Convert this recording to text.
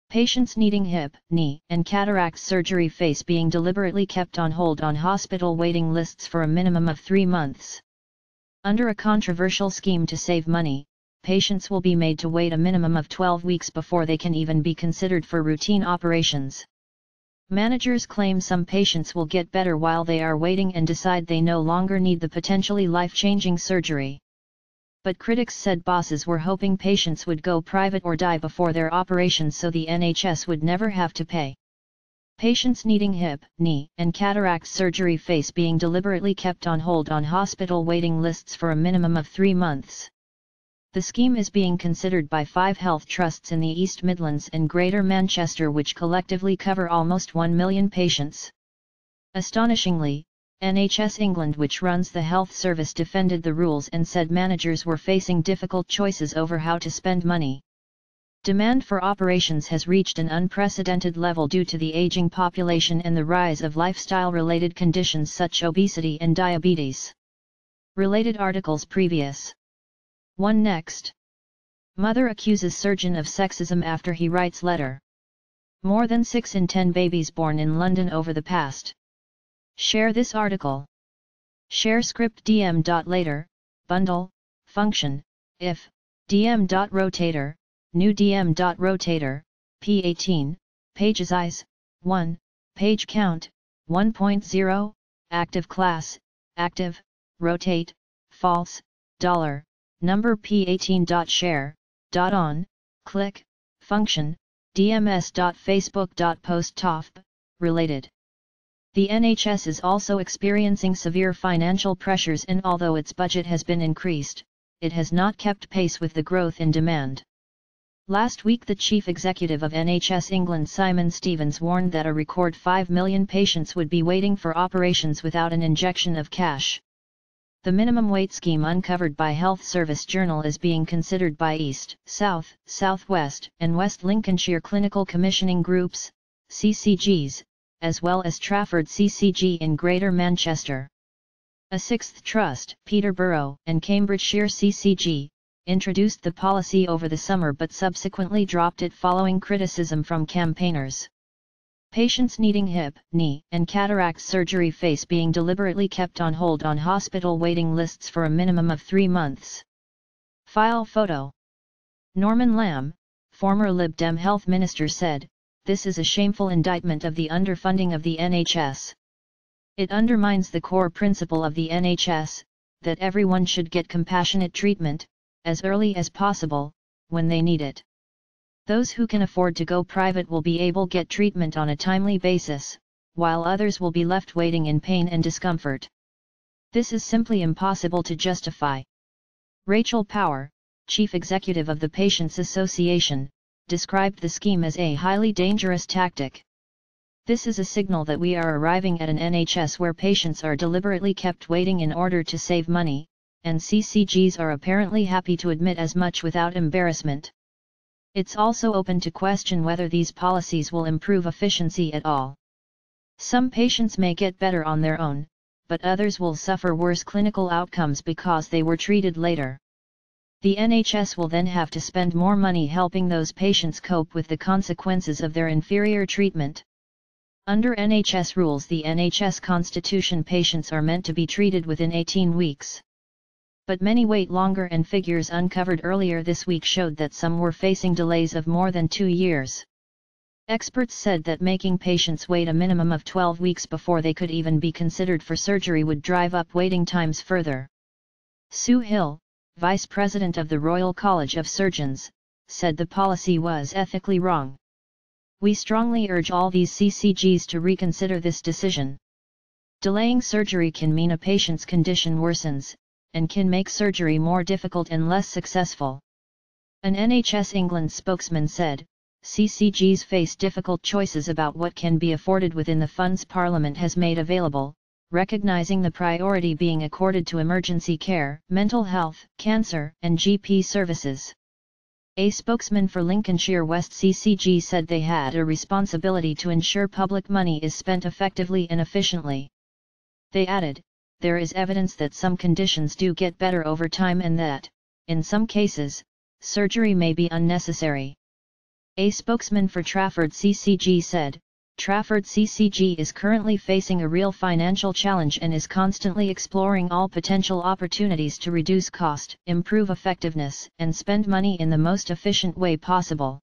Patients needing hip, knee, and cataract surgery face being deliberately kept on hold on hospital waiting lists for a minimum of 3 months. Under a controversial scheme to save money, patients will be made to wait a minimum of 12 weeks before they can even be considered for routine operations. Managers claim some patients will get better while they are waiting and decide they no longer need the potentially life-changing surgery. But critics said bosses were hoping patients would go private or die before their operations so the NHS would never have to pay. Patients needing hip, knee, and cataract surgery face being deliberately kept on hold on hospital waiting lists for a minimum of 3 months. The scheme is being considered by 5 health trusts in the East Midlands and Greater Manchester, which collectively cover almost 1 million patients. Astonishingly, NHS England, which runs the health service, defended the rules and said managers were facing difficult choices over how to spend money. Demand for operations has reached an unprecedented level due to the aging population and the rise of lifestyle-related conditions such as obesity and diabetes. Related articles previous. 1 Next. Mother accuses surgeon of sexism after he writes letter. More than 6 in 10 babies born in London over the past. Share this article. Share script dm.later, bundle, function, if, dm.rotator, new dm.rotator, p18, page size, 1, page count, 1.0, active class, active, rotate, false, $, number p18.share.on, click, function, dms.facebook.post related. The NHS is also experiencing severe financial pressures, and although its budget has been increased, it has not kept pace with the growth in demand. Last week, the chief executive of NHS England, Simon Stevens, warned that a record 5 million patients would be waiting for operations without an injection of cash. The minimum wait scheme uncovered by Health Service Journal is being considered by East, South, South West, and West Lincolnshire clinical commissioning groups, CCGs, as well as Trafford CCG in Greater Manchester. A sixth trust, Peterborough and Cambridgeshire CCG, introduced the policy over the summer but subsequently dropped it following criticism from campaigners. Patients needing hip, knee, and cataract surgery face being deliberately kept on hold on hospital waiting lists for a minimum of 3 months. File photo. Norman Lamb, former Lib Dem Health Minister, said, "This is a shameful indictment of the underfunding of the NHS. It undermines the core principle of the NHS, that everyone should get compassionate treatment, as early as possible, when they need it. Those who can afford to go private will be able to get treatment on a timely basis, while others will be left waiting in pain and discomfort. This is simply impossible to justify." Rachel Power, chief executive of the Patients Association, described the scheme as a highly dangerous tactic. "This is a signal that we are arriving at an NHS where patients are deliberately kept waiting in order to save money, and CCGs are apparently happy to admit as much without embarrassment. It's also open to question whether these policies will improve efficiency at all. Some patients may get better on their own, but others will suffer worse clinical outcomes because they were treated later. The NHS will then have to spend more money helping those patients cope with the consequences of their inferior treatment." Under NHS rules, the NHS Constitution, patients are meant to be treated within 18 weeks. But many wait longer, and figures uncovered earlier this week showed that some were facing delays of more than 2 years. Experts said that making patients wait a minimum of 12 weeks before they could even be considered for surgery would drive up waiting times further. Sue Hill, Vice President of the Royal College of Surgeons, said the policy was ethically wrong. "We strongly urge all these CCGs to reconsider this decision. Delaying surgery can mean a patient's condition worsens, and can make surgery more difficult and less successful." An NHS England spokesman said, "CCGs face difficult choices about what can be afforded within the funds Parliament has made available, recognising the priority being accorded to emergency care, mental health, cancer, and GP services." A spokesman for Lincolnshire West CCG said they had a responsibility to ensure public money is spent effectively and efficiently. They added, "There is evidence that some conditions do get better over time and that, in some cases, surgery may be unnecessary. A spokesman for Trafford CCG said, Trafford CCG is currently facing a real financial challenge and is constantly exploring all potential opportunities to reduce cost, improve effectiveness, and spend money in the most efficient way possible.